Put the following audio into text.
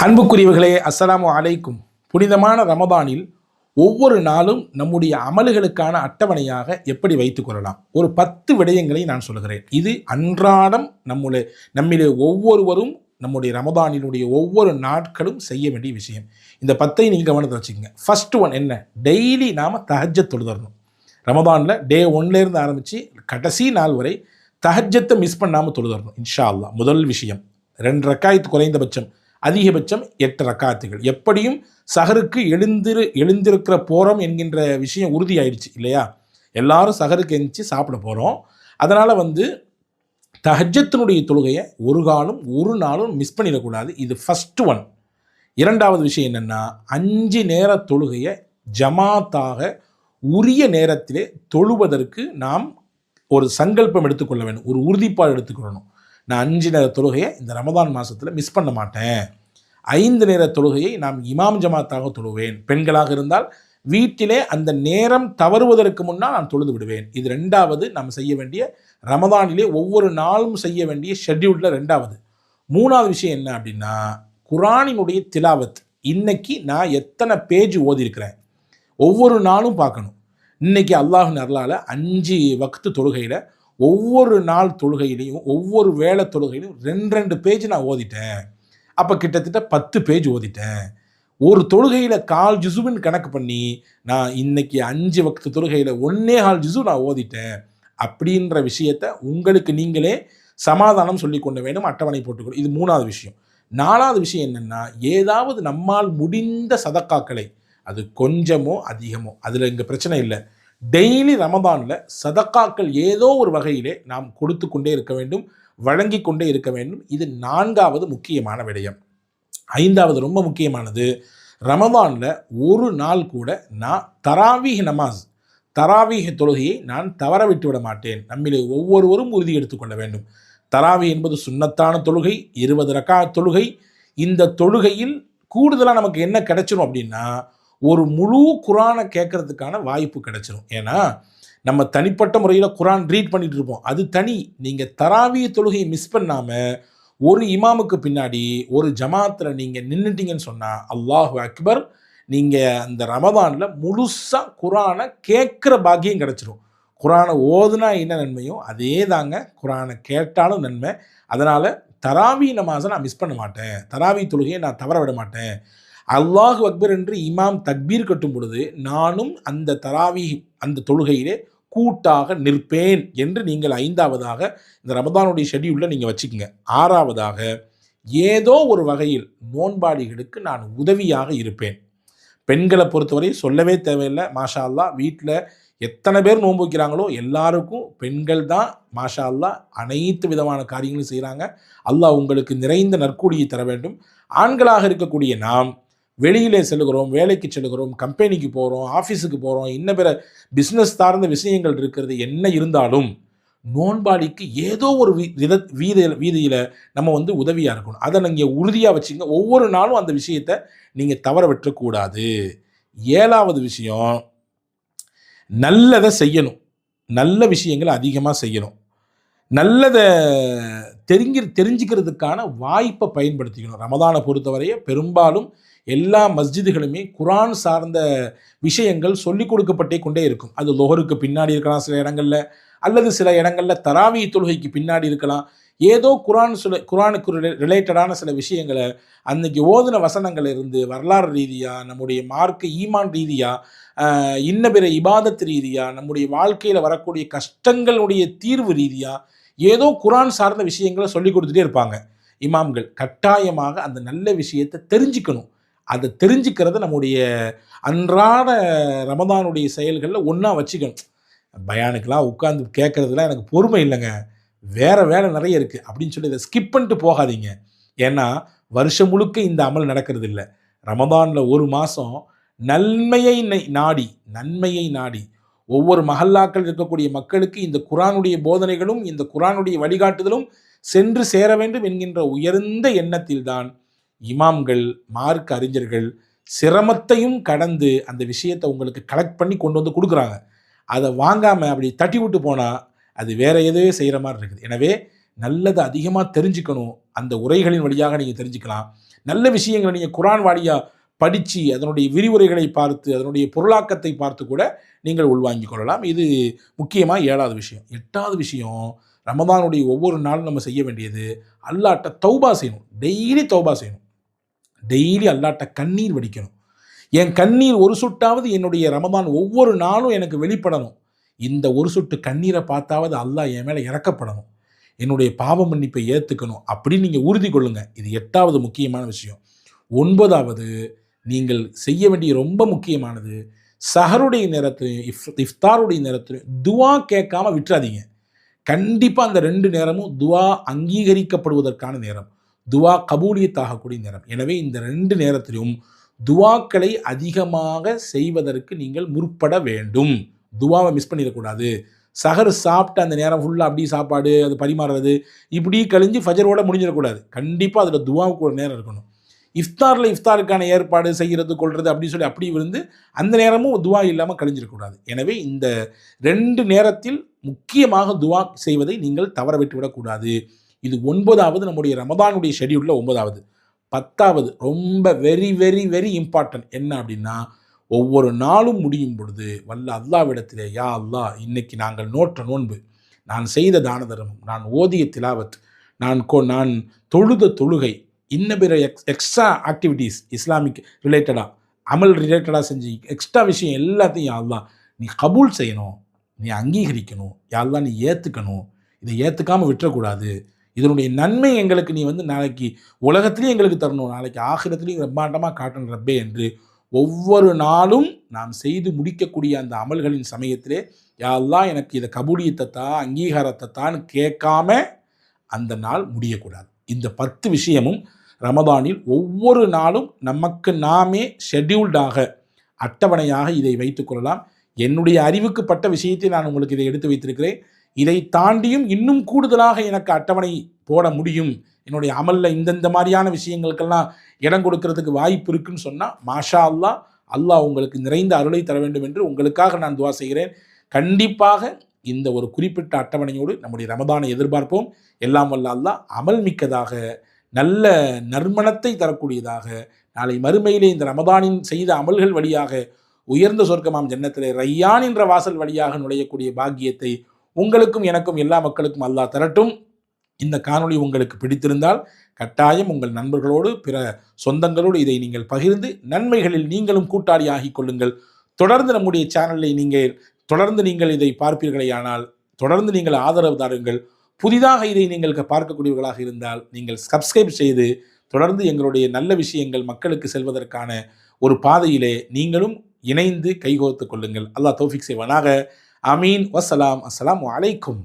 அன்புக்குரியவர்களே, அஸ்ஸலாமு அலைக்கும். புனிதமான ரமதானில் ஒவ்வொரு நாளும் நம்முடைய அமல்களுக்கான அட்டவணையாக எப்படி வைத்துக் கொள்ளலாம்? ஒரு 10 விடயங்களை நான் சொல்கிறேன். இது அன்றாடம் நம்மிலே ஒவ்வொருவரும் நம்முடைய ரமதானினுடைய ஒவ்வொரு நாட்களும் செய்ய வேண்டிய விஷயம். இந்த 10ஐ நீங்கள் கவனத்தில் வச்சுக்கோங்க. ஃபர்ஸ்ட் ஒன் என்ன? டெய்லி நாம் தஹஜ்ஜத் தொழுதரணும். ரமதானில் டே 1லேருந்து ஆரம்பித்து கடைசி நாள் வரை தஹஜ்ஜத்தை மிஸ் பண்ணாமல் தொழுதரணும் இன்ஷா அல்லாஹ். முதல் விஷயம். 2 ரக்காயத்து குறைந்தபட்சம், அதிகபட்சம் 8 ரக்காத்துகள். எப்படியும் சஹருக்கு எழுந்திருக்கிற போகிறோம் என்கின்ற விஷயம் உறுதி ஆயிடுச்சு இல்லையா? எல்லாரும் சஹருக்கு எழுந்துச்சு சாப்பிட போகிறோம். அதனால் தஹஜ்ஜத்தினுடைய தொழுகையை ஒரு நாளும் மிஸ் பண்ணிடக்கூடாது. இது ஃபஸ்ட் ஒன். இரண்டாவது விஷயம் என்னென்னா, 5 நேர தொழுகையை ஜமாத்தாக உரிய நேரத்திலே தொழுவதற்கு நாம் ஒரு சங்கல்பம் எடுத்துக்கொள்ள வேண்டும், ஒரு உறுதிப்பாடு எடுத்துக்கொள்ளணும். நான் 5 நேர தொழுகையை இந்த ரமதான் மாதத்தில் மிஸ் பண்ண மாட்டேன். 5 நேர தொழுகையை நாம் இமாம் ஜமாத்தாக தொழுவேன். பெண்களாக இருந்தால் வீட்டிலே அந்த நேரம் தவறுவதற்கு முன்னால் நான் தொழுது விடுவேன். இது 2வது நாம் செய்ய வேண்டிய, ரமதானிலே ஒவ்வொரு நாளும் செய்ய வேண்டிய ஷெட்யூலில் 2வது. 3வது விஷயம் என்ன அப்படின்னா, குரானினுடைய திலாவத். இன்னைக்கு நான் எத்தனை பேஜ் ஓதியிருக்கிறேன் ஒவ்வொரு நாளும் பார்க்கணும். இன்னைக்கு அல்லாஹ்வின் அருளால் 5 வக்து தொழுகையில் ஒவ்வொரு நாள் தொழுகையிலையும் ஒவ்வொரு வேளை தொழுகையிலையும் 2 பேஜ் நான் ஓதிட்டேன். அப்போ கிட்டத்தட்ட 10 பேஜ் ஓதிட்டேன். ஒரு தொழுகையில் 1/4 ஜுசுவின் கணக்கு பண்ணி நான் இன்னைக்கு 5 வக்து தொழுகையில் 1/4 ஜுசு நான் ஓதிட்டேன் அப்படின்ற விஷயத்தை உங்களுக்கு நீங்களே சமாதானம் சொல்லி கொள்ள வேண்டும், அட்டவணை போட்டுக்கணும். இது 3வது விஷயம். 4வது விஷயம் என்னென்னா, ஏதாவது நம்மால் முடிந்த சதக்காக்களை, அது கொஞ்சமோ அதிகமோ, அதில் இங்கே பிரச்சனை இல்லை. டெய்லி ரமதானில் சதக்காக்கள் ஏதோ ஒரு வகையிலே நாம் கொடுத்து கொண்டே இருக்க வேண்டும், வழங்கி கொண்டே இருக்க வேண்டும். இது 4வது முக்கியமான விடயம். 5வது ரொம்ப முக்கியமானது, ரமதானில் ஒரு நாள் கூட நான் தராவீஹ் தொழுகையை நான் தவற விட்டு விட மாட்டேன். நம்மிலே ஒவ்வொருவரும் உறுதி எடுத்துக்கொள்ள வேண்டும். தராவி என்பது சுன்னத்தான தொழுகை, 20 ரக்காத் தொழுகை. இந்த தொழுகையில் கூடுதலாக நமக்கு என்ன கிடைச்சிரும் அப்படின்னா, ஒரு முழு குரானை கேட்கறதுக்கான வாய்ப்பு கிடைச்சிரும். ஏன்னா நம்ம தனிப்பட்ட முறையில் குரான் ரீட் பண்ணிட்டு இருப்போம், அது தனி. நீங்கள் தராவி தொழுகையை மிஸ் பண்ணாமல் ஒரு இமாமுக்கு பின்னாடி ஒரு ஜமாத்தில் நீங்கள் நின்றுட்டீங்கன்னு சொன்னால், அல்லாஹு அக்பர், நீங்கள் அந்த ரமதானில் முழுசாக குரானை கேட்குற பாக்கியம் கிடச்சிரும். குரானை ஓதுனா என்ன நன்மையோ அதே தாங்க குரானை கேட்டாலும் நன்மை. அதனால் தராவி நமாஸை நான் மிஸ் பண்ண மாட்டேன், தராவி தொழுகையை நான் தவற விட மாட்டேன். அல்லாஹு அக்பர் என்று இமாம் தக்பீர் கட்டும் பொழுது நானும் அந்த தராவி அந்த தொழுகையிலே கூட்டாக நிற்பேன் என்று நீங்கள் 5வதாக இந்த ரமதானுடைய ஷெட்யூலில் நீங்கள் வச்சுக்கோங்க. 6வதாக, ஏதோ ஒரு வகையில் நோன்பாளிகளுக்கு நான் உதவியாக இருப்பேன். பெண்களை பொறுத்தவரை சொல்லவே தேவையில்லை. மாஷா அல்லாஹ், வீட்டில் எத்தனை பேர் நோன்பு வைக்கிறாங்களோ எல்லாருக்கும் பெண்கள் தான் மாஷா அல்லாஹ் அனைத்து விதமான காரியங்களும் செய்கிறாங்க. அல்லாஹ் உங்களுக்கு நிறைந்த நற்கூலியை தர வேண்டும். ஆண்களாக இருக்கக்கூடிய நாம் வெளியிலே செல்கிறோம், வேலைக்கு செல்கிறோம், கம்பெனிக்கு போகிறோம், ஆஃபீஸுக்கு போகிறோம், இன்னும் பிற பிஸ்னஸ் சார்ந்த விஷயங்கள் இருக்கிறது. என்ன இருந்தாலும் நோன்பாளிக்கு ஏதோ ஒரு வீதியில் நம்ம உதவியாக இருக்கணும். அதை நீங்கள் உறுதியாக வச்சுங்க. ஒவ்வொரு நாளும் அந்த விஷயத்தை நீங்கள் தவற விட்டுறக்கூடாது. 7வது விஷயம், நல்லதை செய்யணும். நல்ல விஷயங்களை அதிகமாக செய்யணும். நல்லதை தெரிஞ்சுக்கிறதுக்கான வாய்ப்பை பயன்படுத்திக்கணும். ரமதானை பொறுத்தவரையே பெரும்பாலும் எல்லா மஸ்ஜிதுகளுமே குரான் சார்ந்த விஷயங்கள் சொல்லிக் கொடுக்கப்பட்டே கொண்டே இருக்கும். அது லொஹருக்கு பின்னாடி இருக்கலாம் சில இடங்களில், அல்லது சில இடங்களில் தராவி தொழுகைக்கு பின்னாடி இருக்கலாம். ஏதோ குரானுக்கு ரிலேட்டடான சில விஷயங்களை அன்னைக்கு ஓதுன வசனங்கள் இருந்து வரலாறு ரீதியாக, நம்முடைய மார்க்க ஈமான் ரீதியாக, இன்ன பிற இபாதத் ரீதியாக, நம்முடைய வாழ்க்கையில் வரக்கூடிய கஷ்டங்களுடைய தீர்வு ரீதியாக ஏதோ குரான் சார்ந்த விஷயங்களை சொல்லி கொடுத்துட்டே இருப்பாங்க இமாம்கள். கட்டாயமாக அந்த நல்ல விஷயத்தை தெரிஞ்சுக்கணும். அதை தெரிஞ்சுக்கிறத நம்முடைய அன்றாட ரமதானுடைய செயல்களில் ஒன்றா வச்சுக்கணும். பயானுக்கெலாம் உட்காந்து கேட்குறதுலாம் எனக்கு பொறுமை இல்லைங்க, வேறு வேலை நிறைய இருக்குது அப்படின்னு சொல்லி இதை ஸ்கிப் பண்ணிட்டு போகாதீங்க. ஏன்னா வருஷம் முழுக்க இந்த அமல் நடக்கிறது இல்லை. ரமதானில் ஒரு மாதம் நன்மையை நாடி ஒவ்வொரு மஹல்லாக்கள் இருக்கக்கூடிய மக்களுக்கு இந்த குரானுடைய போதனைகளும் இந்த குரானுடைய வழிகாட்டுதலும் சென்று சேர வேண்டும் என்கின்ற உயர்ந்த எண்ணத்தில் தான் இமாம்கள், மார்க்க அறிஞர்கள் சிரமத்தையும் கடந்து அந்த விஷயத்தை உங்களுக்கு கலெக்ட் பண்ணி கொண்டு வந்து கொடுக்குறாங்க. அதை வாங்காமல் அப்படி தட்டி விட்டு போனால் அது வேறு எதுவே செய்கிற மாதிரி இருக்குது. எனவே நல்லதை அதிகமாக தெரிஞ்சுக்கணும். அந்த உரைகளின் வழியாக நீங்கள் தெரிஞ்சுக்கலாம். நல்ல விஷயங்களை நீங்கள் குர்ஆன் வாரியாக படித்து அதனுடைய விரிவுரைகளை பார்த்து அதனுடைய பொருளாக்கத்தை பார்த்து கூட நீங்கள் உள்வாங்கிக் கொள்ளலாம். இது முக்கியமாக 7வது விஷயம். 8வது விஷயம், ரமதானுடைய ஒவ்வொரு நாளும் நம்ம செய்ய வேண்டியது அல்லாஹ்ட்ட தௌபா செய்யணும். டெய்லி தௌபா செய்யணும். டெய்லி அல்லாஹ்ட்ட கண்ணீர் வடிக்கணும். என் கண்ணீர் ஒரு சொட்டாவது என்னுடைய ரமதான் ஒவ்வொரு நாளும் எனக்கு வெளிப்படணும். இந்த ஒரு சொட்டு கண்ணீரை பார்த்தாவது அல்லாஹ் என் மேலே இறக்கப்படணும். என்னுடைய பாவ மன்னிப்பை ஏற்றுக்கணும் அப்படின்னு நீங்கள் உறுதி கொள்ளுங்க. இது 8வது முக்கியமான விஷயம். 9வது, நீங்கள் செய்ய வேண்டிய ரொம்ப முக்கியமானது, சஹருடைய நேரத்திலையும் இஃப்தாருடைய நேரத்திலையும் துவா கேட்காம விட்டுறாதீங்க. கண்டிப்பாக அந்த 2 நேரமும் துவா அங்கீகரிக்கப்படுவதற்கான நேரம், துவா கபூலியத் ஆகக்கூடிய நேரம். எனவே இந்த 2 நேரத்திலும் துவாக்களை அதிகமாக செய்வதற்கு நீங்கள் முற்பட வேண்டும். துவாவை மிஸ் பண்ணிடக்கூடாது. சஹர் சாப்பிட்டு அந்த நேரம் ஃபுல்லாக அப்படி சாப்பாடு அது பரிமாறுறது இப்படி கழிஞ்சு ஃபஜரோட முடிஞ்சிடக்கூடாது. கண்டிப்பாக அதில் துவாவுக்கு ஒரு நேரம் இருக்கணும். இஃப்தாருக்கான ஏற்பாடு செய்கிறது கொள்வது அப்படி சொல்லி அப்படி இருந்து அந்த நேரமும் துவா இல்லாமல் கழிஞ்சிடக்கூடாது. எனவே இந்த 2 நேரத்தில் முக்கியமாக துவா செய்வதை நீங்கள் தவற விட்டுவிடக்கூடாது. இது 9வது நம்முடைய ரமதானுடைய ஷெடியூலில் 9வது. 10வது ரொம்ப வெரி வெரி வெரி இம்பார்ட்டன்ட் என்ன அப்படின்னா, ஒவ்வொரு நாளும் முடியும் பொழுது வல்ல அல்லாவிடத்திலே, யா அல்லாஹ், இன்னைக்கு நாங்கள் நோற்ற நோன்பு, நான் செய்த தான தர்மம், நான் ஓதிய திலாவத், நான் தொழுத தொழுகை, இன்ன பிற எக்ஸ்ட்ரா ஆக்டிவிட்டீஸ் இஸ்லாமிக் ரிலேட்டடாக அமல் ரிலேட்டடாக செஞ்சு எக்ஸ்ட்ரா விஷயம் எல்லாத்தையும் யா அல்லாஹ் நீ கபூல் செய்யணும், நீ அங்கீகரிக்கணும், யா அல்லாஹ் நீ ஏற்றுக்கணும், இதை ஏற்றுக்காமல் விட்டுறக்கூடாது. இதனுடைய நன்மை எங்களுக்கு நீ நாளைக்கு உலகத்திலையும் எங்களுக்கு தரணும், நாளைக்கு ஆகிரத்திலையும் பிரம்மாண்டமாக காட்டணும் ரப்பே என்று ஒவ்வொரு நாளும் நாம் செய்து முடிக்கக்கூடிய அந்த அமல்களின் சமயத்திலே யா அல்லாஹ் எனக்கு இதை கபூலியத்தை தான் அங்கீகாரத்தை தான் கேட்காம அந்த நாள் முடியக்கூடாது. இந்த 10 விஷயமும் ரமதானில் ஒவ்வொரு நாளும் நமக்கு நாமே ஷெட்யூல்டாக அட்டவணையாக இதை வைத்துக்கொள்ளலாம். என்னுடைய அறிவுக்குப்பட்ட விஷயத்தை நான் உங்களுக்கு இதை எடுத்து வைத்திருக்கிறேன். இதை தாண்டியும் இன்னும் கூடுதலாக எனக்கு அட்டவணை போட முடியும், என்னுடைய அமலில் இந்த மாதிரியான விஷயங்களுக்கெல்லாம் இடம் கொடுக்கறதுக்கு வாய்ப்பு இருக்குன்னு சொன்னால் மாஷா அல்லாஹ், அல்லாஹ் உங்களுக்கு நிறைந்த அருளை தர வேண்டும் என்று உங்களுக்காக நான் துவா செய்கிறேன். கண்டிப்பாக இந்த ஒரு குறிப்பிட்ட அட்டவணையோடு நம்முடைய ரமதானை எதிர்பார்ப்போம். எல்லாம் வல்ல அல்லாஹ் அமல் மிக்கதாக நல்ல நற்மணத்தை தரக்கூடியதாக நாளை மறுமையிலே இந்த ரமதானின் செய்த அமல்கள் வழியாக உயர்ந்த சொர்க்கமாம் ஜன்னத்திலே ரையான் என்ற வாசல் வழியாக நுழையக்கூடிய பாக்கியத்தை உங்களுக்கும் எனக்கும் எல்லா மக்களுக்கும் அல்லாஹ் தரட்டும். இந்த காணொளி உங்களுக்கு பிடித்திருந்தால் கட்டாயம் உங்கள் நண்பர்களோடு பிற சொந்தங்களோடு இதை நீங்கள் பகிர்ந்து நன்மைகளில் நீங்களும் கூட்டாளி ஆகிக் கொள்ளுங்கள். தொடர்ந்து நம்முடைய சேனலை நீங்கள் இதை பார்ப்பீர்களேயானால் தொடர்ந்து நீங்கள் ஆதரவு தாருங்கள். புதிதாக இதை நீங்கள் பார்க்கக்கூடியவர்களாக இருந்தால் நீங்கள் சப்ஸ்கிரைப் செய்து தொடர்ந்து எங்களுடைய நல்ல விஷயங்கள் மக்களுக்கு செல்வதற்கான ஒரு பாதையிலே நீங்களும் இணைந்து கைகோர்த்து கொள்ளுங்கள். அல்லாஹ் தௌஃபீக் செய்வானாக. ஆமீன். வஸ்ஸலாம். அஸ்ஸலாமு அலைக்கும்.